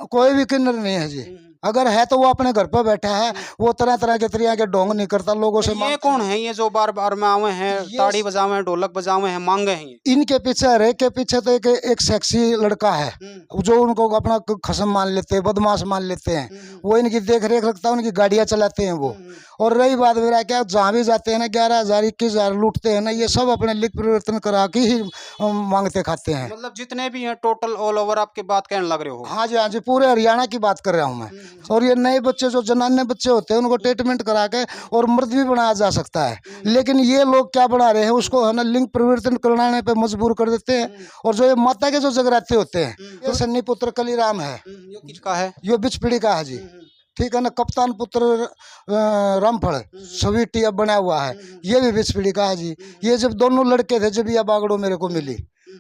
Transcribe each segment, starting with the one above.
कोई भी किन्नर नहीं है जी। अगर है तो वो अपने घर पर बैठा है, वो तरह तरह के तरीके के ढोंग नहीं करता लोगों से। ये कौन है ये जो बार बार में आवे हैं, ताड़ी बजावे हैं, ढोलक बजावे हैं, मांगे हैं? इनके पीछे, हर एक के पीछे तो एक सेक्सी लड़का है जो उनको अपना खसम मान लेते हैं, बदमाश मान लेते हैं। वो इनकी देख रेख रखता है, उनकी गाड़ियां चलाते हैं वो। और रही बात मेरा क्या, जहाँ भी जाते हैं ना 11,000 21,000 लूटते हैं ना, ये सब अपने लिख परिवर्तन करा के ही मांगते खाते हैं। मतलब जितने भी हैं टोटल ऑल ओवर आपकी बात कहने लग रहे हो? हाँ जी, हाँ जी, पूरे हरियाणा की बात कर रहा हूँ मैं। और ये नए बच्चे जो जनाने बच्चे होते हैं उनको ट्रीटमेंट करा के और मर्द भी बनाया जा सकता है। लेकिन ये लोग क्या बना रहे हैं, उसको है ना लिंग परिवर्तन कराने पे मजबूर कर देते हैं। और जो ये माता के जो जगराते होते हैं, ये सन्नी पुत्र कलीराम है। ये किसका है? ये बिचपीड़ी का है जी। ठीक है ना। कप्तान पुत्र रामफल स्वीटी अब बना हुआ है, ये भी बिचपीड़ी का है जी। ये जब दोनों लड़के थे, जब ये बागड़ो मेरे को मिली,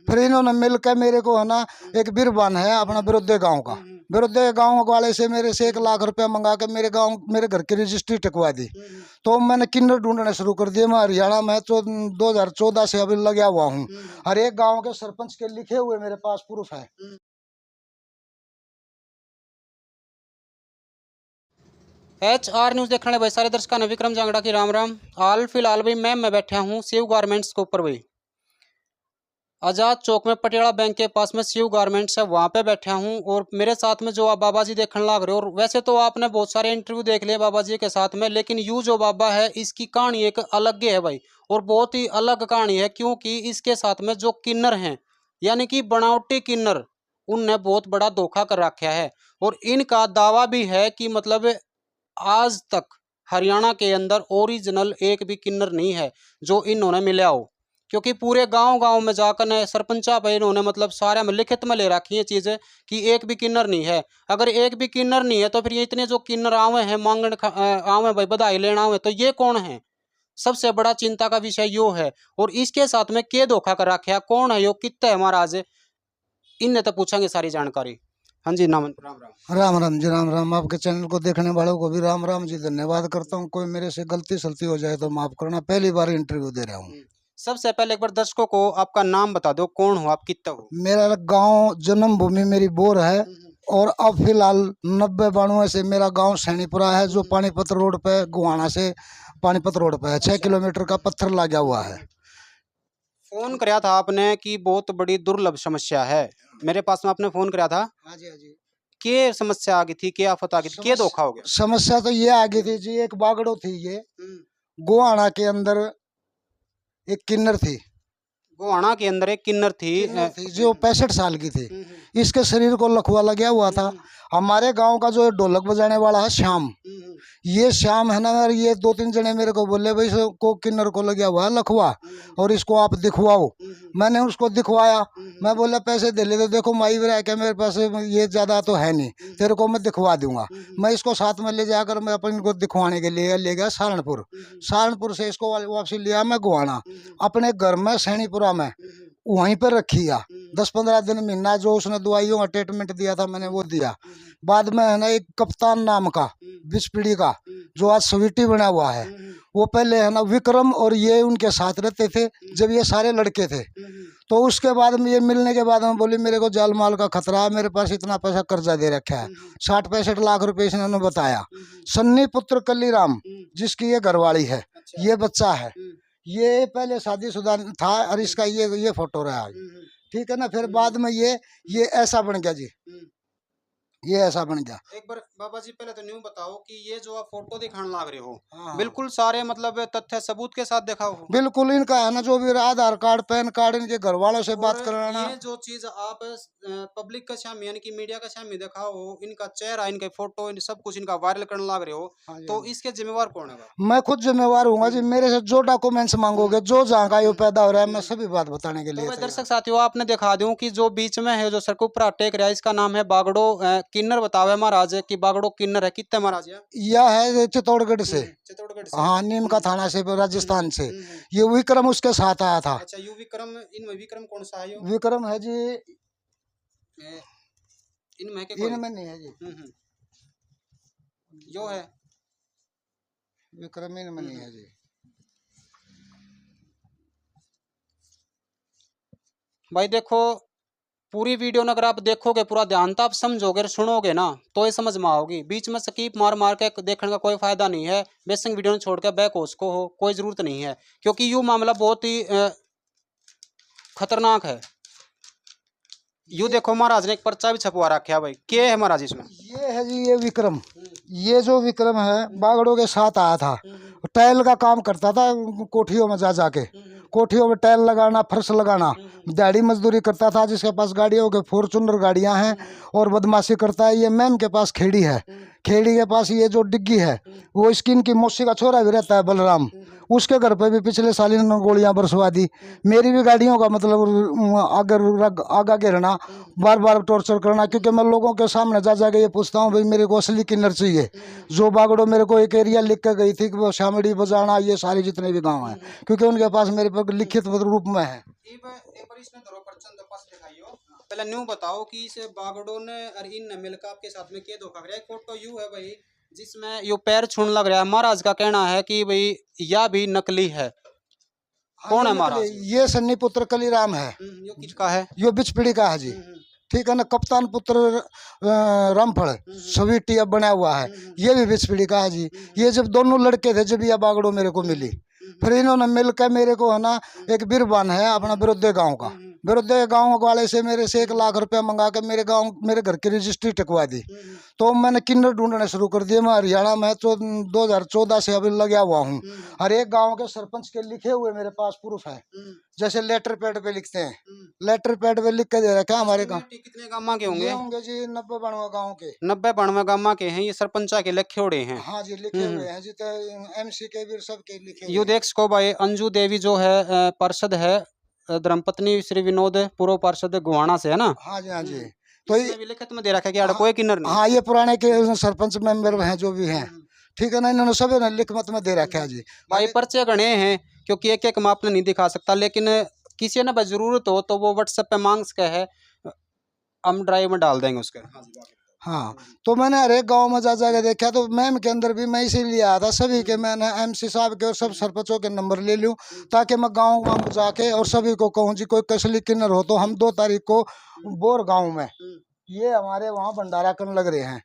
फिर इन्होंने मिलकर मेरे को है ना एक बिरबान है अपना विरोधे गांव का, विरोधे गांव वाले से मेरे से 1 लाख रुपया मंगा के मेरे गांव, मेरे घर की रजिस्ट्री टकवा दी। तो मैंने किन्नर ढूंढने शुरू कर दिए। मैं हरियाणा में तो 2014 से अभी लगा हुआ हूँ। हर एक गाँव के सरपंच के लिखे हुए मेरे पास प्रूफ है। HR न्यूज़ देखने भाई सारे दर्शकों ने विक्रम जांगड़ा की राम राम। हाल फिलहाल भाई मैं बैठा हूँ शिव गारमेंट्स के ऊपर भाई, आजाद चौक में पटियाला बैंक के पास में शिव गारमेंट्स है, वहाँ पे बैठा हूँ। और मेरे साथ में जो आप बाबा जी देखने लग रहे हो, और वैसे तो आपने बहुत सारे इंटरव्यू देख लिए बाबा जी के साथ में, लेकिन यू जो बाबा है इसकी कहानी एक अलग है भाई, और बहुत ही अलग कहानी है। क्योंकि इसके साथ में जो किन्नर हैं, यानी कि बनावटी किन्नर, उनने बहुत बड़ा धोखा कर रखा है। और इनका दावा भी है कि मतलब आज तक हरियाणा के अंदर ओरिजिनल एक भी किन्नर नहीं है जो इन्होंने मिला हो। क्योंकि पूरे गांव गांव में जाकर न सरपंचा पे इन्होंने मतलब सारे में लिखित में ले रखी है चीज़ें कि एक भी किन्नर नहीं है। अगर एक भी किन्नर नहीं है तो फिर ये इतने जो किन्नर आवे हैं मांगण आवे भाई बधाई लेना आवे, तो ये कौन है? सबसे बड़ा चिंता का विषय यो है। और इसके साथ में के धोखा कर रखा है, कौन है यो, कितना है महाराज, इनने तो पूछेंगे सारी जानकारी। हाँ जी, नाम राम राम। राम राम जी, राम राम। आपके चैनल को देखने वालों को भी राम राम जी, धन्यवाद करता हूँ। कोई मेरे से गलती सलती हो जाए तो माफ करना, पहली बार इंटरव्यू दे रहा हूँ। सबसे पहले एक बार दर्शकों को आपका नाम बता दो, कौन हो आप, कितना हो? मेरा गांव जन्मभूमि मेरी बोर है। और अब फिलहाल 90-92 से मेरा गांव सैनीपुरा है, जो पानीपत रोड पे, गुहाना से पानीपत रोड पे है। 6 किलोमीटर का पत्थर लगा हुआ है। फोन कराया था आपने कि बहुत बड़ी दुर्लभ समस्या है, मेरे पास में आपने फोन कराया था। हाँ जी, हाँ जी। क्या समस्या आ गई थी, क्या आफत आ गई थी, क्या धोखा हो गया? समस्या तो ये आ गई थी जी, एक बागड़ो थी ये गुहाना के अंदर, एक किन्नर थी। गोहाना के अंदर एक किन्नर थी जो 65 साल की थी। इसके शरीर को लकवा लगा हुआ था। हमारे गांव का जो ढोलक बजाने वाला है श्याम, ये श्याम है ना, ये 2-3 जने मेरे को बोले भाई इसको किन्नर को लगा हुआ है लखवा, और इसको आप दिखवाओ। मैंने उसको दिखवाया। मैं बोला पैसे दे ले, तो देखो माई रह के मेरे पास ये ज़्यादा तो है नहीं, तेरे को मैं दिखवा दूंगा। मैं इसको साथ में ले जाकर मैं अपन इनको दिखवाने के लिए ले गया सहारनपुर। सहारनपुर से इसको वापसी लिया मैं गुहाना, अपने घर में सैनीपुरा में वहीं पर रखी है। 10-15 दिन महीना जो उसने दवाइयों का ट्रीटमेंट दिया था मैंने वो दिया। बाद में है ना एक कप्तान नाम का बिचपीड़ी का, जो आज स्वीटी बना हुआ है, वो पहले है ना विक्रम और ये उनके साथ रहते थे जब ये सारे लड़के थे। तो उसके बाद में ये मिलने के बाद में बोली मेरे को जाल माल का खतरा है, मेरे पास इतना पैसा कर्जा दे रखा है, 60-65 लाख रुपए इन्होंने बताया। सन्नी पुत्र कलीराम जिसकी ये घरवाली है, ये बच्चा है, ये पहले शादीशुदा था, और इसका ये फोटो रहा है। ठीक है ना। फिर बाद में ये ऐसा बन गया जी, ये ऐसा बन गया। एक बार बाबा जी पहले तो न्यू बताओ कि ये जो आप फोटो दिखाने लग रहे हो, हाँ। बिल्कुल सारे मतलब तथ्य सबूत के साथ दिखाओ हो? बिल्कुल इनका है ना जो भी आधार कार्ड पैन कार्ड इनके घर वालों से बात कराना। ये जो चीज आप पब्लिक के सामने यानी कि मीडिया के सामने दिखाओ हो, इनका चेहरा, इनके फोटो, इन सब कुछ इनका वायरल करने लग रहे हो, तो इसके जिम्मेवार कौन है? मैं खुद जिम्मेवार हूँ जी। मेरे से जो डॉक्यूमेंट्स मांगोगे, जो जहाँ का ये पैदा हो रहा है, मैं सभी बात बताने के लिए तो दर्शक साथियों आपने दिखा दूं कि जो बीच में है जो सर को ऊपर टेक रहा है, इसका नाम है बागड़ो किन्नर। बतावे महाराज कि बागड़ो किन्नर है कितने महाराज? यह है चित्तौड़गढ़ से। चित्तौड़गढ़ से? हाँ, नीम का थाना से, राजस्थान से। ये विक्रम उसके साथ आया था। अच्छा, यू विक्रम, इनमें विक्रम कौन सा है? विक्रम है जी, इनमें इनमें नहीं है जी। जो है विक्रम इनमें नहीं है जी। भाई देखो, पूरी वीडियो ना अगर आप देखोगे पूरा ध्यान तो आप समझोगे और सुनोगे ना तो ये समझ में आओगी। बीच में स्कीप मार मार के देखने का कोई फायदा नहीं है। बेसिक वीडियो ने छोड़ के बैक हो उसको हो कोई जरूरत नहीं है, क्योंकि ये मामला बहुत ही खतरनाक है। यू देखो महाराज ने एक पर्चा भी छपवा रखा है भाई, क्या है महाराज इसमें? ये है जी, ये विक्रम। ये जो विक्रम है बागड़ों के साथ आया था, टाइल का काम करता था कोठियों में जा जाके, कोठियों में टाइल लगाना, फर्श लगाना, दिहाड़ी मजदूरी करता था। जिसके पास गाड़ियों के फॉर्चूनर गाड़ियां हैं और बदमाशी करता है। ये मैम के पास खेड़ी है, खेड़ी के पास ये जो डिग्गी है वो स्किन की मौसी का छोरा भी रहता है बलराम, उसके घर पे भी पिछले साल इन्होंने गोलियां बरसवा दी। मेरी भी गाड़ियों का मतलब आगा घेरना, बार बार टॉर्चर करना, क्योंकि मैं लोगों के सामने जा जाके ये पूछता हूँ भाई मेरे को असली किन्नर चाहिए। जो बागड़ो मेरे को एक एरिया लिख के गई थी कि वो शामड़ी बजाना, ये सारे जितने भी गाँव हैं, क्योंकि उनके पास मेरे पर लिखित रूप में है। पहले न्यू बताओ कि इस बागड़ो ने और इन मिलकर आपके साथ में क्या धोखा कराया। फोटो यू है भाई जिसमें यो पैर छून लग रहा है। महाराज का कहना है कि भाई यह भी नकली है। कौन है महाराज? ये सन्नी पुत्र कलीराम है। यो किसका है? यो बिचपीड़ी का है जी, ठीक है ना। कप्तान पुत्र रामफल सभी टीएफ बना हुआ है, ये भी बिचपीड़ी का है जी। ये जब दोनों लड़के थे जब यह बागड़ो मेरे को मिली, फिर इन्होंने मिलकर मेरे को है ना एक बिरबान है अपना विरोधे गांव का, विरोधे गांव वाले से मेरे से 1 लाख रुपया मंगा के मेरे घर की रजिस्ट्री टिकवा दी। तो मैंने किन्नर ढूंढने शुरू कर दिए। मैं हरियाणा में 2014 से अभी लगा हुआ हूँ। हर एक गांव के सरपंच के लिखे हुए मेरे पास प्रूफ है, जैसे लेटर पैड पे लिखते हैं, लेटर पैड पे लिख के दे रखा है हमारे गाँव। कितने गाँव के होंगे जी? 90-92 गाँव के। 90-92 गाँव के हैं ये सरपंचा के लिखे हुए हैं। हाँ जी, लिखे हुए हैं जी। तो MC के भी सब के लिखे यू देख को भाई अंजू देवी जो है पार्षद है, धर्मपत्नी श्री विनोद पूर्व पार्षद गुवाना से है ना? हाँ जी, हाँ जी। तो ये लिखित में दे रखा है कि कोई किन्नर नहीं। हाँ, ये पुराने के सरपंच मेंबर हैं जो भी हैं, ठीक है ना। इन्होंने सब लिखमत में दे रखा है जी। भाई पर्चे गणे हैं, क्योंकि एक मैं आपने नहीं दिखा सकता, लेकिन किसी ने जरूरत हो तो वो व्हाट्सएप पे मांग सके है, हम ड्राइव में डाल देंगे उसके। हाँ, तो मैंने हर एक गाँव में जा जाके देखा। तो मैम के अंदर भी मैं इसीलिए आया था, सभी के मैंने MC साहब के और सब सरपंचों के नंबर ले लूँ, ताकि मैं गाँव में जाके और सभी को कहूँ जी कोई कसली किन्नर हो तो हम 2 तारीख को बोर गाँव में, ये हमारे वहाँ भंडारा करने लग रहे हैं।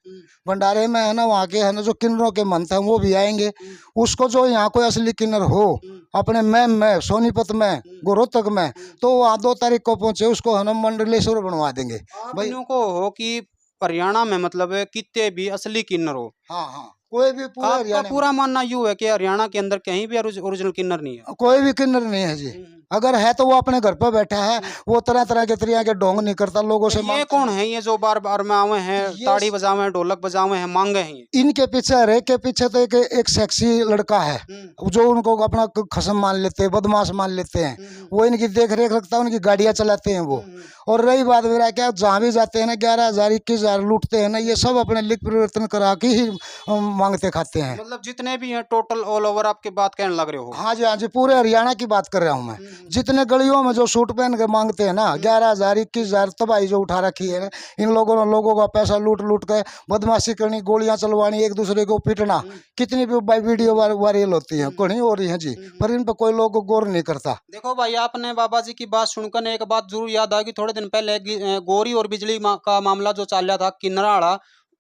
भंडारे में है ना वहाँ के है ना जो किन्नरों के मंथ हैं वो भी आएंगे। उसको जो यहाँ कोई असली किन्नर हो अपने मैम में, सोनीपत में, गोरोतक में, तो वहाँ 2 तारीख को पहुँचे, उसको है ना मंडलेश्वर बनवा देंगे। भाई को हो कि हरियाणा में मतलब कितने भी असली किन्नर हो, हाँ हाँ, कोई भी आपका पूरा मानना यूँ है कि हरियाणा के अंदर कहीं भी ओरिजिनल किन्नर नहीं है? कोई भी किन्नर नहीं है जी। अगर है तो वो अपने घर पर बैठा है, वो तरह तरह के तरीके के ढोंग नहीं करता लोगों से। ये कौन है ये जो बार बार में आवे हैं, ताड़ी बजावे हैं, ढोलक बजावे हैं, मांगे हैं? इनके पीछे, हर एक के पीछे तो एक सेक्सी लड़का है जो उनको अपना खसम मान लेते हैं, बदमाश मान लेते हैं। वो इनकी देख रेख रखता है, उनकी गाड़ियां चलाते हैं वो। और रही बात मेरा क्या, जहाँ भी जाते हैं ना 11,000 21,000 लूटते हैं ना, ये सब अपने लिख परिवर्तन करा के ही मांगते खाते हैं। मतलब जितने भी हैं टोटल ऑल ओवर आपकी बात कहने लग रहे हो? हाँ जी, हाँ जी, पूरे हरियाणा की बात कर रहा हूँ मैं। जितने गलियों में जो सूट पहन के मांगते हैं ना 11,000 21,000 तबाही जो उठा रखी है ना, इन लोगों ने लोगों का पैसा लूट लूट के बदमाशी करनी, गोलियां चलवानी, एक दूसरे को पीटना, कितनी भी वीडियो वायरल होती है, कहीं हो रही है जी, पर इन पर कोई लोग गौर नहीं करता। देखो भाई, आपने बाबा जी की बात सुनकर एक बात जरूर याद आएगी। थोड़े दिन पहले गोरी और बिजली का मामला जो चल रहा था किन्नराड़ा,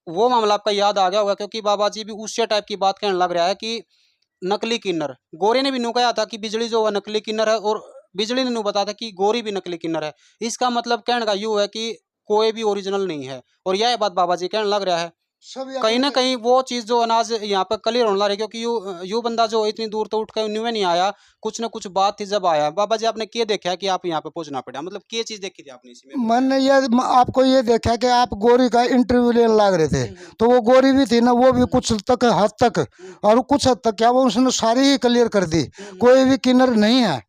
वो मामला आपका याद आ गया होगा, क्योंकि बाबा जी भी उसी टाइप की बात कहने लग रहा है कि नकली किन्नर। गोरे ने भी नु कहा था कि बिजली जो है नकली किन्नर है, और बिजली ने नु बताया था कि गोरी भी नकली किन्नर है। इसका मतलब कहने का यूँ है कि कोई भी ओरिजिनल नहीं है, और यह बात बाबा जी कहने लग रहा है। कहीं ना कहीं वो चीज़ जो अनाज यहाँ पर क्लियर होने लग रही है, क्योंकि यू बंदा जो इतनी दूर तो उठ कर न्यू में नहीं आया, कुछ ना कुछ बात थी जब आया। बाबा जी आपने क्या देखा कि आप यहाँ पे पहुंचना पड़ा, मतलब क्या चीज़ देखी थी आपने इसमें? मैंने ये आपको ये देखा कि आप गोरी का इंटरव्यू लेने लग रहे थे, तो वो गोरी भी थी ना, वो भी कुछ तक हद तक, और कुछ हद तक क्या वो उसने सारी ही क्लियर कर दी। कोई भी किन्नर नहीं है,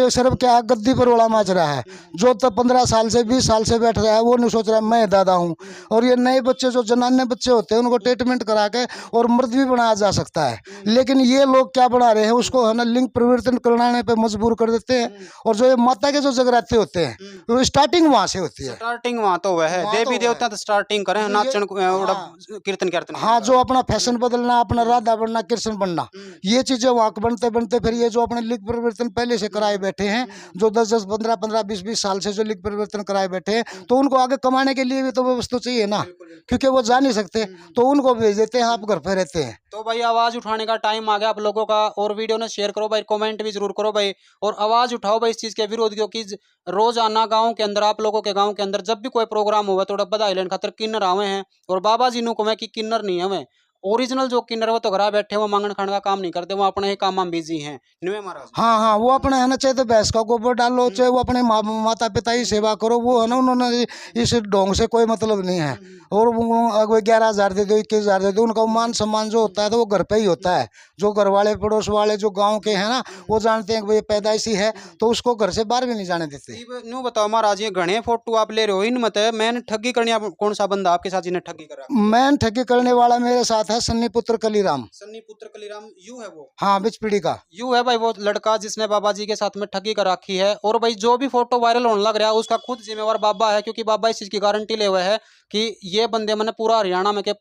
सिर्फ क्या गद्दी पर उड़ा माच रहा है। जो तो 15 साल से 20 साल से बैठ रहा है वो नहीं सोच रहा है मैं दादा हूँ। और ये नए बच्चे जो जनाने बच्चे होते हैं उनको ट्रीटमेंट करा के और मर्द भी बनाया जा सकता है, लेकिन ये लोग क्या बना रहे हैं, उसको है ना लिंग परिवर्तन कराने पे मजबूर कर देते हैं। और जो ये माता के जो जगराते होते हैं वो स्टार्टिंग वहाँ से होती है। स्टार्टिंग वहाँ तो वह है, देवी देवता तो स्टार्टिंग करें नाचन कीर्तन हाँ, जो अपना फैशन बदलना, अपना राधा बनना, कृष्ण बनना, ये चीजें वहाँ बनते बनते फिर ये जो अपने लिंग परिवर्तन परिवर्तन पहले से कराए बैठे हैं, जो 10-10, 15-15, 20-20 साल से जो लिंग परिवर्तन कराए बैठे हैं, तो उनको आगे कमाने के लिए भी तो व्यवस्था चाहिए ना, क्योंकि वो जा नहीं सकते, तो उनको भेज देते हैं, आप घर पे रहते हैं। तो भाई आवाज उठाने का टाइम आ गया आप लोगों का, और वीडियो ने शेयर करो भाई, कमेंट भी जरूर करो भाई, और आवाज उठाओ भाई इस चीज के विरोध, क्योंकि रोजाना गांव के अंदर, आप लोगों के गांव के अंदर जब भी कोई प्रोग्राम हुआ तो बधाई लेने खातर किन्नर आवे हैं, और बाबा जी नु को कि किन्नर नहीं हमें ओरिजिनल जो किन्नर वो तो घर बैठे, वो मांगन खाने का काम नहीं करते, वो अपने ही काम में बिजी हैं। न्यू महाराज हाँ हाँ, वो अपने है ना, चाहे तो भैंस का गोबर डालो, चाहे वो अपने माता पिता की सेवा करो, वो है ना, उन्होंने इस ढोंग से कोई मतलब नहीं है। और वो 11,000 दे दो, 21,000 दे दो, उनका मान सम्मान जो होता है तो वो घर पे ही होता है। जो घर वाले पड़ोस वाले जो गांव के हैं ना, वो जानते हैं कि भाई पैदाइशी है, तो उसको घर से बाहर भी नहीं जाने देते। न्यू बताओ महाराज, ये घने फोटो आप ले रहे हो, इन मत मैंने ठगी करनी, कौन सा बंदा आपके साथ जिन्हें ठगी करा? मैन ठगी करने वाला मेरे साथ है सन्नी पुत्र कलीराम। सन्नी पुत्र कलीराम यू है वो? हाँ, बिच पीढ़ी का यू है भाई वो लड़का जिसने बाबा जी के साथ में ठगी कर रखी है। और भाई जो भी फोटो वायरल होने लग रहा है उसका खुद जिम्मेवार बाबा है, क्योंकि बाबा इस चीज की गारंटी ले हुए है कि ये बंदे मैंने पूरा हरियाणा में के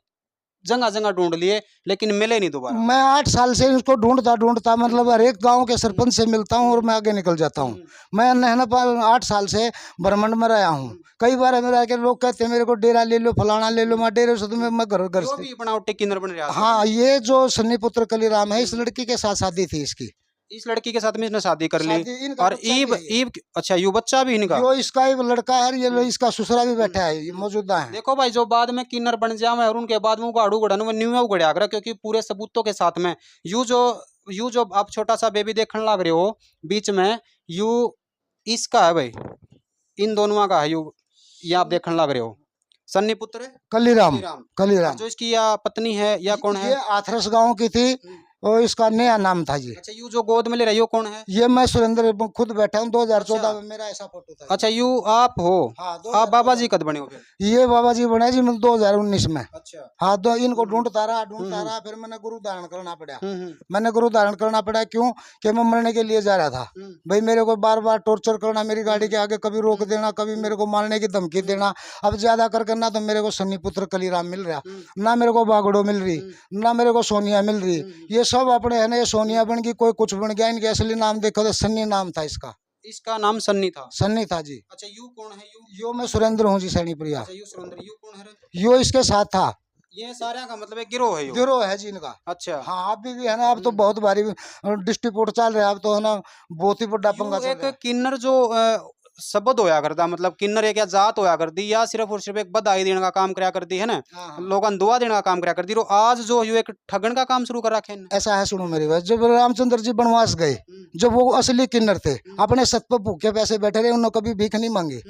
जगह जगह ढूंढ लिए, लेकिन मिले नहीं दोबारा। मैं 8 साल से इसको ढूंढता मतलब हर एक गांव के सरपंच से मिलता हूँ और मैं आगे निकल जाता हूँ। मैं है ना 8 साल से भ्रमण में रहा हूँ। कई बार मेरे आके लोग कहते हैं मेरे को डेरा ले लो, फलाना ले लो, मैं डेरे से तो मैं घर घर जो से। भी बनावटी किन्नर बन रहा है। हाँ, ये जो सन्नी पुत्र कलीराम है, इस लड़की के साथ शादी थी इसकी। इस लड़की के साथ में इसने शादी कर ली, शादी इनका और बच्चा ईब भी है। ईब अच्छा यू बच्चा भी इनका। जो इसका एक लड़का है, ये इसका ससुरा भी बैठा है, ये मौजूदा है। देखो भाई, जो बाद में किन्नर बन जाए और उनके बाद में उगाड़ू गड़न में न्यू उगड़िया कर, क्योंकि पूरे सबूतों के साथ में यू जो आप छोटा सा बेबी देखने लग रहे हो बीच में, यू इसका है भाई, इन दोनों का है यू, ये आप देखने लग रहे हो सन्नी पुत्र कलीराम। कलीराम। कलीराम जो इसकी या पत्नी है या कौन है? ये आथरस गांव की थी और इसका नया नाम था जी। अच्छा, यू जो गोद में ले रही हो कौन है? ये मैं सुरेंद्र खुद बैठा हूँ। 2014 में मेरा ऐसा फोटो था। अच्छा, यू आप हो? हाँ, आप बाबा जी कद बने हो फिर? ये बाबा जी बने जी 2019 में। अच्छा। हाँ, तो इनको ढूंढता रहा, फिर मैंने गुरु धारण करना पड़ा। हम्म। मैंने गुरु धारण करना पड़ा क्यों कि मैं मरने के लिए जा रहा था। भाई मेरे को बार बार टॉर्चर करना, मेरी गाड़ी के आगे कभी रोक देना, कभी मेरे को मारने की धमकी देना। अब ज्यादा करके ना तो मेरे को सन्नी पुत्र कलीराम मिल रहा, ना मेरे को बागड़ो मिल रही, ना मेरे को सोनिया मिल रही। ये सब अपने है ना, ये सोनिया बन गई, कोई कुछ बन गया। इनके असली नाम देखो तो सन्नी नाम था इसका। इसका नाम सन्नी था? सन्नी था जी। अच्छा, यू कौन है? यो मैं सुरेंद्र हूँ जी, सैनी प्रिया। अच्छा, यू सुरेंद्र। यू कौन है रे? यो इसके साथ था। ये सारे का मतलब एक गिरोह है? गिरोह है जी इनका। अच्छा। हाँ, अभी भी है ना, अब तो बहुत भारी डिस्ट्रीब्यूट चल रहा है, अब तो है ना बहुत ही बड़ा पंगा चल रहा है। एक किन्नर जो शब्द होया करता, मतलब किन्नर एक या जात होया करती, या सिर्फ और सिर्फ एक बधाई देने का काम कराया करती है ना, लोगों दुआ देने का काम कराया करती। तो आज जो यू एक ठगन का काम शुरू कर रखे हैं। ऐसा है, सुनो मेरी बात। जब रामचंद्र जी बनवास गए, जब वो असली किन्नर थे, अपने सत पे भूखे पैसे बैठे रहे, उन्होंने कभी भीख नहीं मांगी।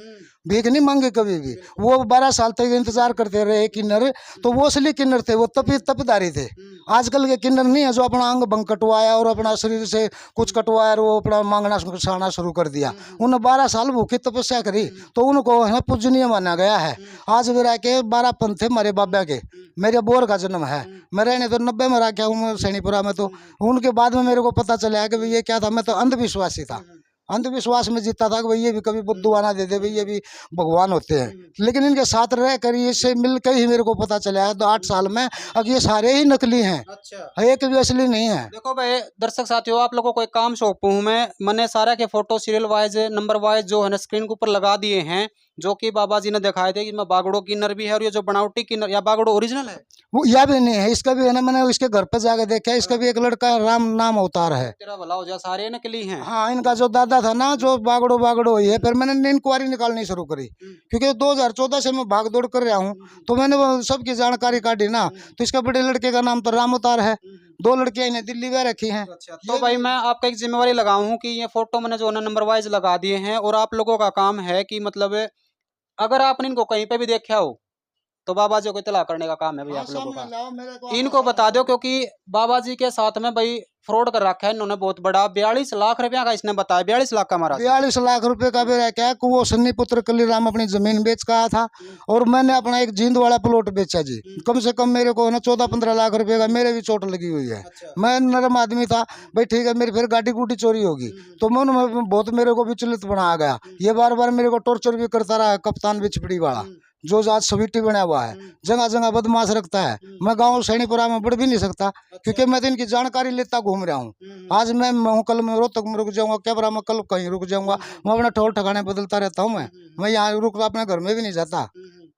भीख नहीं मांगे कभी भी। वो 12 साल तक इंतजार करते रहे किन्नर, तो वो असली किन्नर थे, वो तपदारी थे। आजकल के किन्नर नहीं है जो अपना अंग भंग कटवाया और अपना शरीर से कुछ कटवाया और वो अपना मांगना साना शुरू कर दिया। उन्होंने 12 साल भूखी तपस्या करी, तो उनको है पूजनीय माना गया है। आज भी रह के 12 पंथ थे मेरे बाबा के, मेरे बोर का जन्म है। मैं रहने तो 90 में रह गया हूँ सैनीपुरा में। तो उनके बाद में मेरे को पता चला कि भाई ये क्या था। मैं तो अंधविश्वासी था, अंधविश्वास में जीता था कि भाई ये भी कभी बुद्धू आना दे दे, भाई ये भी भगवान होते हैं। लेकिन इनके साथ रह कर इससे मिलकर ही मेरे को पता चला है तो 8 साल में अब ये सारे ही नकली हैं। अच्छा, एक भी असली नहीं है। देखो भाई दर्शक साथियों, आप लोगों को एक काम सौंपू हूँ मैंने सारे के photo serial wise number wise जो है ना स्क्रीन के ऊपर लगा दिए हैं, जो कि बाबा जी ने दिखाए थे कि मैं बागड़ो किन्नर भी है, और ये जो बनावटी किन्नर या बागड़ो ओरिजिनल है वो यह भी नहीं है। इसका भी है ना, मैंने इसके घर पे जाकर देखा, इसका भी एक लड़का राम नाम अवतार है। तेरा भला हो जाए, सारे नकली हैं। हाँ, इनका जो दादा था ना, जो बागड़ो हुई है। फिर मैंने इंक्वायरी निकालनी शुरू करी, क्योंकि 2014 से मैं भाग दौड़ कर रहा हूँ, तो मैंने वो सबकी जानकारी काटी ना। तो इसका बड़े लड़के का नाम तो राम अवतार है, 2 लड़कियां इन्हें दिल्ली में रखी हैं। अच्छा, तो भाई मैं आपका एक जिम्मेवारी लगाऊं हूँ कि ये फोटो मैंने जो है नंबर वाइज लगा दिए हैं, और आप लोगों का काम है कि मतलब अगर आपने इनको कहीं पे भी देखा हो तो बाबा जी को इत्तला करने का काम है भाई आप लोगों का। इनको बता दो, क्योंकि बाबा जी के साथ में भाई फ्रॉड कर रखा है इन्होंने बहुत बड़ा। 42 लाख रुपया का इसने बताया। 42 लाख का मारा। 42 लाख रुपए का भी क्या है कि वो सन्नी पुत्र कलीराम अपनी जमीन बेच का आया था, और मैंने अपना एक जींद वाला प्लॉट बेचा जी। कम से कम मेरे को ना 14-15 लाख रुपए का मेरे भी चोट लगी हुई है। मैं नरम आदमी था भाई, ठीक है, मेरी फिर गाड़ी गुटी चोरी होगी तो मैं उनमें बहुत मेरे को विचलित बना गया। ये बार बार मेरे को टॉर्चर भी करता रहा, कप्तान बिचपड़ी वाला। जो आज सविटी बना हुआ है, जगह जगह बदमाश रखता है। मैं गांव सैनीपुरा में बढ़ भी नहीं सकता, क्योंकि मैं तो इनकी जानकारी लेता घूम रहा हूँ। आज मैं हूँ, कल मैं रोहतक में रुक जाऊंगा, कैमरा में कल कहीं रुक जाऊंगा। मैं अपना ठोल ठिकाने बदलता रहता हूँ। मैं यहाँ रुक अपने घर में भी नहीं जाता।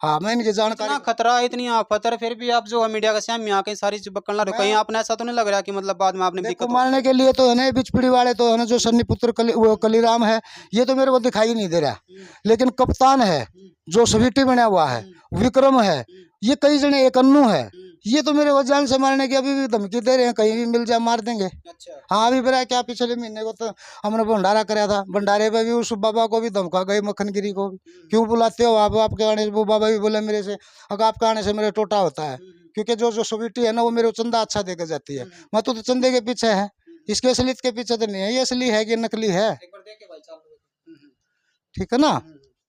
हाँ, मैं इनकी जानकारी। इतना खतरा, इतनी आफत है, फिर भी आप जो है मीडिया का सामने आके सारी चीज पकड़ना रहे, कहीं आपने ऐसा तो नहीं लग रहा कि मतलब बाद में आपने देखो, दिक्कत मारने के लिए तो है ना बिचपीड़ी वाले, तो है ना जो सन्नी पुत्र वो कलीराम है, ये तो मेरे को दिखाई नहीं दे रहा। लेकिन कप्तान है जो सविटी बना हुआ है, विक्रम है, ये कई जने, एक अन्नू है, ये तो मेरे को जान से मारने की अभी भी धमकी दे रहे हैं, कहीं भी मिल जाए मार देंगे। अच्छा। हाँ, अभी मेरा क्या पिछले महीने को तो हमने भंडारा कराया था, भंडारे पे भी उस बाबा को भी धमका गए, मक्खनगिरी को भी। क्यों बुलाते हो आप, आपके आने से? वो बाबा भी बोले मेरे से, अगर आपके आने से मेरे टोटा होता है, क्योंकि जो जो सविटी है ना वो मेरे को चंदा अच्छा देकर जाती है। मैं तो चंदे के पीछे है, इसके असलियत के पीछे तो नहीं है। ये असली है कि नकली है, एक बार देखे भाई, चालू। ठीक है ना।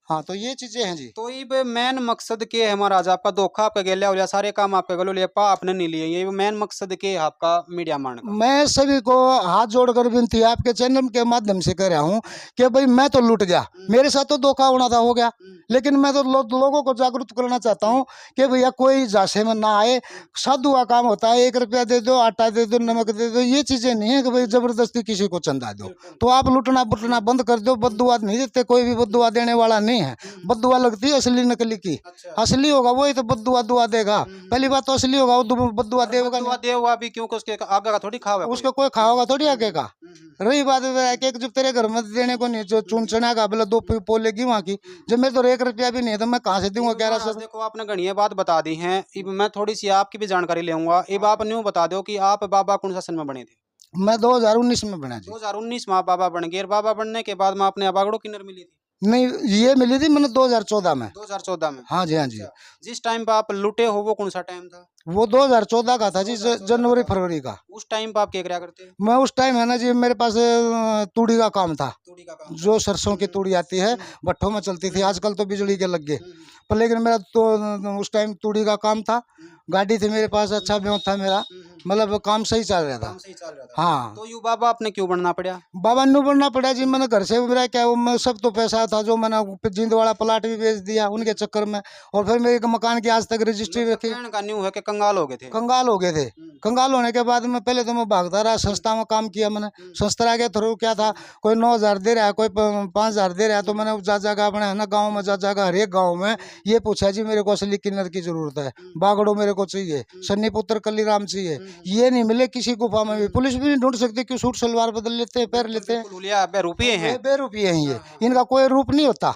हाँ, तो ये चीजें हैं जी। तो ये मेन मकसद के है महाराज, आपका धोखा आपका गेलिया हो, सारे काम आपके गलो लिया, पा आपने नहीं लिए, ये मेन मकसद के है आपका मीडिया मारने का। मैं सभी को हाथ जोड़कर विनती आपके चैनल के माध्यम से कर रहा हूँ कि भाई मैं तो लूट गया, मेरे साथ तो धोखा होना था, हो गया, लेकिन मैं तो लोगों को जागरूक करना चाहता हूँ कि भैया कोई झांसे में ना आए। साधु का काम होता है, 1 रुपया दे दो, आटा दे दो, नमक दे दो, ये चीजें नहीं है कि भाई जबरदस्ती किसी को चंदा दो। तो आप लूटना बुटना बंद कर दो। बद्दुआ नहीं देते, कोई भी बद्दुआ देने वाला नहीं है। बद्दुआ लगती है असली नकली की। असली होगा वही तो बद्दुआ दुआ देगा। पहली बात तो असली होगा, वो बद्दुआ देगा नहीं। देगा भी क्यों, उसके आगे का थोड़ी खाओगे, उसको कोई खाओगा थोड़ी आगे का। रही बात एक जब तेरे घर में देने को नहीं, जो चुन चुना का बोले 2 पोलेगी वहाँ की, जब मेरे तो 1 रुपया भी नहीं है, तो मैं कहाँ से दूंगा 1100। देखो, आपने घनी बात बता दी है, अब मैं थोड़ी सी आपकी भी जानकारी लेऊंगा। अब आप न्यू बता दो कि आप बाबा कौन सा सन में बने थे? मैं 2019 में बना जी। 2019 में आप बाबा बन गए, और बाबा बनने के बाद में आपने अबागड़ो किन्नर मिली थी? नहीं, ये मिली थी मैंने 2014 में। 2014 में? हाँ जी, हाँ जी। जिस टाइम पे आप लुटे हो वो कौन सा टाइम था? वो 2014 का था जी, जनवरी फरवरी का। उस टाइम पे आप क्या कराया करते? मैं उस टाइम है ना जी, मेरे पास तूड़ी का काम था, तूड़ी का काम? जो सरसों की तूड़ी आती है, भट्ठों में चलती थी। आजकल तो बिजली के लग गए, पर लेकिन मेरा तो उस टाइम तूड़ी का काम था। गाड़ी थी मेरे पास, अच्छा ब्यों था मेरा, मतलब काम सही चल रहा था। काम सही चल रहा था। हाँ। तो यू बाबा आपने क्यों बनना पड़ा? बाबा न्यू बनना पड़ा जी। मैंने घर से मेरा क्या, वो मैं सब तो पैसा था जो मैंने जींद वाला प्लाट भी बेच दिया उनके चक्कर में, और फिर मेरे मकान की आज तक रजिस्ट्री रखी। कहने का न्यू है कि कंगाल हो गए थे? कंगाल हो गए थे। कंगाल होने के बाद में पहले तो मैं भागता रहा, संस्था में काम किया मैंने। संस्था के थ्रू क्या था, कोई 9,000 दे रहा है, कोई 5,000 दे रहा है, तो मैंने जा जाकर अपने है ना गाँव में जा जाकर हर एक गाँव में ये पूछा जी मेरे को असली किन्नर की जरूरत है, बागड़ो मेरे को चाहिए, सन्नी पुत्र कलीराम चाहिए। ये नहीं मिले किसी गुफा में भी, पुलिस भी नहीं ढूंढ सकती, क्यों सूट सलवार बदल लेते हैं, पैर लेते हैं, बेरुपये हैं। बेरुपये हैं ये। इनका कोई रूप नहीं होता,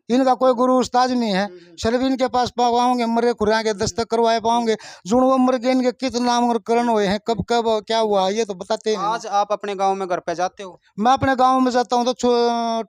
इनका कोई गुरु उस्ताद नहीं है। सिर्फ इनके पास पाओगे मरे खुरा के दस्तक करवाए पाओगे, जुड़ वो मर गए, इनके कितने नामकरण हुए हैं, कब कब क्या हुआ ये तो बताते हैं। आज आप अपने गांव में घर पे जाते हो? मैं अपने गांव में जाता हूँ तो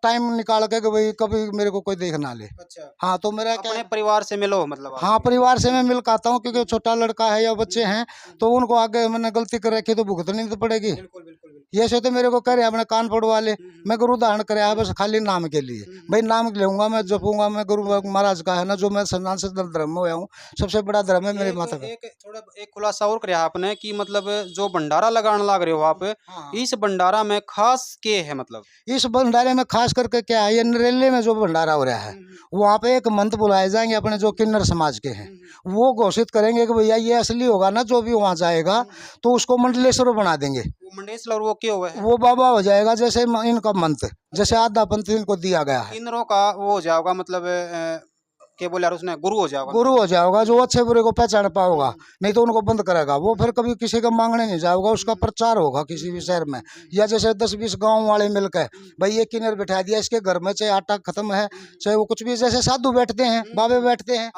टाइम निकाल के कि भाई कभी मेरे को कोई देख ना ले। अच्छा। हाँ, तो मेरा क्या, अपने परिवार से मिलो मतलब आप? हाँ, परिवार से मैं मिल के आता हूँ, क्योंकि छोटा लड़का है या बच्चे हैं, तो उनको आगे मैंने गलती कर रखी तो भुगतनी तो पड़ेगी। बिल्कुल बिल्कुल। ये से तो मेरे को करे अपने कान पड़वा ले, मैं गुरु धारण कराया बस खाली नाम के लिए। भाई नाम लूंगा, मैं जपूंगा, मैं गुरु महाराज का है ना, जो मैं सन्नान से धर्म में हुआ हूँ, सबसे बड़ा धर्म है मेरे माता का। एक खुलासा और कराया आपने कि मतलब जो भंडारा लगाने लग रहे हो आप, हाँ। इस भंडारा में खास के है मतलब? इस भंडारे में खास करके क्या है, ये नरेले में जो भंडारा हो रहा है, वहाँ पे एक मंत्र बुलाए जाएंगे अपने जो किन्नर समाज के हैं, वो घोषित करेंगे कि भैया ये असली होगा ना, जो भी वहाँ जाएगा तो उसको मंडलेश्वर बना देंगे। मंडलेश्वर वो क्या हुआ है? वो बाबा हो जाएगा, जैसे इनका मंत्र, जैसे आधा पंथ इनको दिया गया है। किन्नरों का वो हो जाएगा मतलब क्या बोले यार उसने, गुरु हो जाएगा? गुरु हो जाएगा, जो अच्छे बुरे को पहचान पाओगा, नहीं तो उनको बंद करेगा। वो फिर कभी किसी का मांगने नहीं जाएगा, उसका प्रचार होगा किसी भी शहर में, या जैसे 10-20 गांव वाले मिलकर भाई ये किन्नर बैठा दिया इसके घर में, चाहे आटा खत्म है, चाहे वो कुछ भी, जैसे साधु बैठते हैं, बाबे बैठते हैं।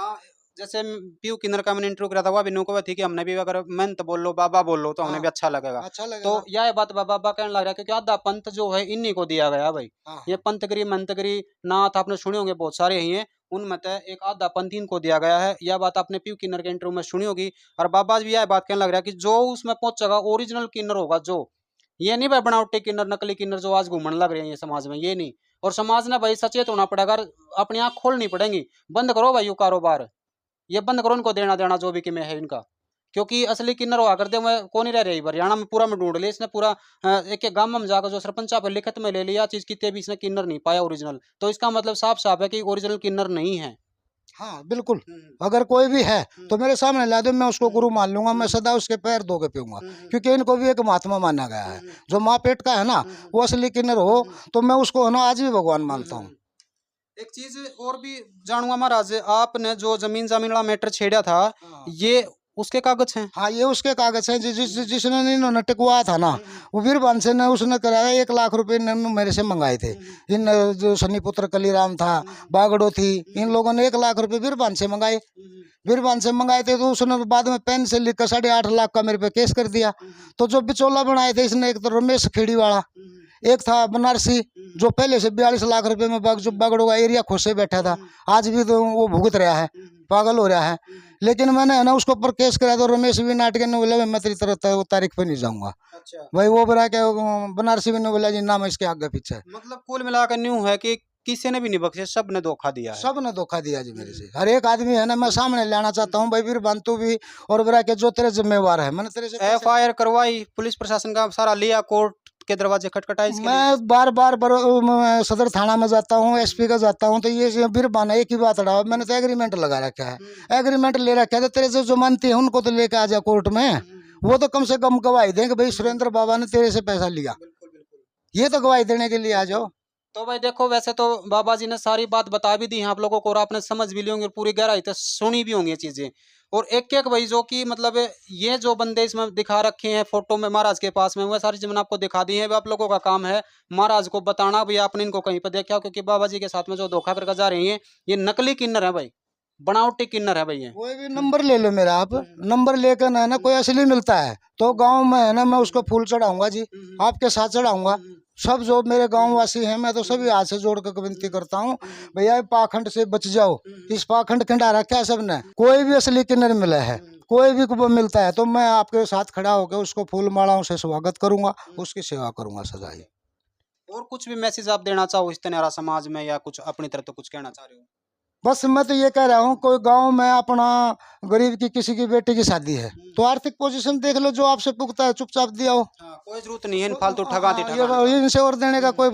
जैसे पीयू किन्नर का मैंने इंटरव्यू करा था, वो भी नुको थी कि हमने भी अगर मंत्र बोल लो, बाबा बोल लो, तो हमें भी अच्छा लगेगा। अच्छा लगेगा। तो यह बात बाबा कहने लग रहा है, क्योंकि आधा पंथ जो है इन्हीं को दिया गया भाई। ये पंथगिरी मंत्रगिरी नाथ आपने सुने होंगे, बहुत सारे ही हैं, उनमें से एक आधा पंथ इनको दिया गया है। यह बात आपने पीयू किन्नर के इंटरव्यू में सुनी होगी। और बाबा भी यह बात कहने लग रहा है कि जो उसमें पहुंचेगा ओरिजिनल किन्नर होगा, जो ये नहीं भाई बनावटी किन्नर, नकली किन्नर जो आज घूमने लग रहे हैं ये समाज में, ये नहीं। और समाज ने भाई सचेत होना पड़ेगा, अपनी आँख खोलनी पड़ेगी। बंद करो भाई ये कारोबार, ये बंद करो इनको देना देना जो भी कि में है इनका, क्योंकि असली किन्नर हुआ करते मैं कौन ही रह रही हरियाणा में पूरा में ढूंढ लिया इसने, पूरा एक एक गांव में जाकर जो सरपंच पे लिखत में ले लिया चीज, कितने भी इसने किन्नर नहीं पाया ओरिजिनल। तो इसका मतलब साफ साफ है कि ओरिजिनल किन्नर नहीं है। हाँ बिल्कुल। अगर कोई भी है तो मेरे सामने ला दो, मैं उसको गुरु मान लूंगा, मैं सदा उसके पैर धो के पीऊंगा, क्योंकि इनको भी एक महात्मा माना गया है। जो माँ पेट का है ना, वो असली किन्नर हो तो मैं उसको है ना आज भी भगवान मानता हूँ। एक चीज और भी जानूंगा महाराज, आपने जो जमीन वाला मैटर छेड़ा था, ये उसके कागज हैं? हाँ ये उसके कागज हैं, जिसने इन्होंने टिकवाया था ना, वो वीरभद्र से ने उसने कराया। 1 लाख रुपए इन्होंने मेरे से मंगाए थे। इन जो सन्नीपुत्र कलीराम था, बागड़ो थी, इन लोगों ने 1 लाख रुपए वीरभद्र से मंगाए। वीरभद्र से मंगाए थे तो उसने बाद में पेन से लिख कर 8.5 लाख का मेरे पे केस कर दिया। तो जो बिचौला बनाए थे इसने, एक तो रमेश खेड़ी वाला, एक था बनारसी, जो पहले से 42 लाख रुपए में जो बागड़ो का एरिया खुद से बैठा था, आज भी तो वो भुगत रहा है, पागल हो रहा है। लेकिन मैंने है ना उसके ऊपर केस कराया, तो रमेश भी नाटक ने बोला मैं तेरी तरह तारीख पे नहीं जाऊंगा। अच्छा। भाई वो बोला कि बनारसी भी ने बोला जी ना मैं इसके आगे पीछे। मतलब कुल मिलाकर न्यू है कि किसी ने भी नहीं बख्शे, सब ने धोखा दिया है। सब ने धोखा दिया जी मेरे से। हर एक आदमी है ना मैं सामने लाना चाहता हूँ भाई, वीर बंतु भी और बोला के जो तेरे जिम्मेवार है, मैंने तेरे से FIR करवाई, पुलिस प्रशासन का सारा लिया, कोर्ट के दरवाजे खटखटाए इसके लिए? मैं बार सदर थाना में जाता हूँ, SP का जाता हूँ, तो ये फिर बना एक ही बात अड़ा, मैंने तो एग्रीमेंट लगा रखा है, एग्रीमेंट ले रखा है। तो तेरे से जो मानती है उनको तो लेके आ जा कोर्ट में, वो तो कम से कम गवाही दें कि भाई सुरेंद्र बाबा ने तेरे से पैसा लिया, ये तो गवाही देने के लिए आ जाओ। तो भाई देखो, वैसे तो बाबा जी ने सारी बात बता भी दी है आप लोगों को, और आपने समझ भी ली होंगी और पूरी गहराई से सुनी भी होंगी ये चीजें। और एक एक भाई जो कि मतलब ये जो बंदे इसमें दिखा रखे हैं फोटो में महाराज के पास में, वो सारी चीजें आपको दिखा दी है। आप लोगों का काम है महाराज को बताना भी आपने इनको कहीं पर देखा हो, क्योंकि बाबा जी के साथ में जो धोखा करके जा रही है ये नकली किन्नर है भाई, बनावटी किन्नर है भाई ये। कोई भी नंबर ले लो मेरा, आप नंबर लेकर ना कोई असली मिलता है तो गांव में है ना मैं उसको फूल चढ़ाऊंगा जी, आपके साथ चढ़ाऊंगा। सब जो मेरे गांव वासी हैं मैं तो सभी हाथ से जोड़ कर विनती करता हूँ, भैया पाखंड से बच जाओ। इस पाखंड खंडा रखा है सबने, कोई भी असली किन्नर मिला है, कोई भी को मिलता है तो मैं आपके साथ खड़ा होकर उसको फूल मालाओं से स्वागत करूंगा, उसकी सेवा करूंगा सदा ही। और कुछ भी मैसेज आप देना चाहो इस तनारा समाज में, या कुछ अपनी तरफ तो कुछ कहना चाह रहे हो? बस मैं तो ये कह रहा हूँ, कोई गांव में अपना गरीब की किसी की बेटी की शादी है तो आर्थिक पोजीशन देख लो, जो आपसे पुगता है चुपचाप दिया हो। कोई जरूरत नहीं है इन फालतू ठगाती ये इनसे और देने का कोई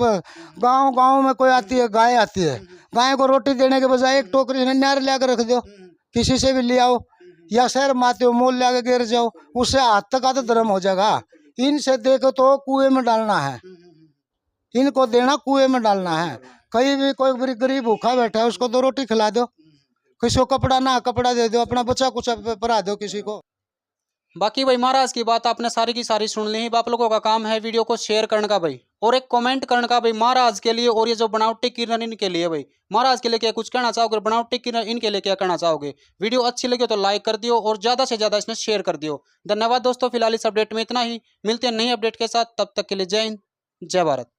गांव में कोई आती है, गाय आती है, गाय को रोटी देने के बजाय एक टोकरी में नार ला कर रख दो, किसी से भी ले आओ, या शहर में आते हो मोल ला के गिर जाओ, उससे हाथ तक का तो धर्म हो जाएगा। इनसे देखो तो कुएं में डालना है, इनको देना कुएं में डालना है। कहीं भी कोई गरीब भूखा बैठा है उसको 2 रोटी खिला दो, किसी को कपड़ा ना कपड़ा दे दो, अपना बच्चा कुछ पढ़ा दो किसी को। बाकी भाई महाराज की बात आपने सारी की सारी सुन ली। आप लोगों का काम है वीडियो को शेयर करने का भाई, और एक कमेंट करने का भाई महाराज के लिए, और ये जो बनावटी किन्नर इनके लिए भाई, महाराज के लिए क्या कुछ कहना चाहोगे, बनावटी किन्नर इनके लिए क्या कहना चाहोगे? वीडियो अच्छी लगी तो लाइक कर दियो और ज्यादा से ज्यादा इसमें शेयर कर दियो। धन्यवाद दोस्तों, फिलहाल इस अपडेट में इतना ही, मिलते हैं नई अपडेट के साथ, तब तक के लिए जय हिंद जय भारत।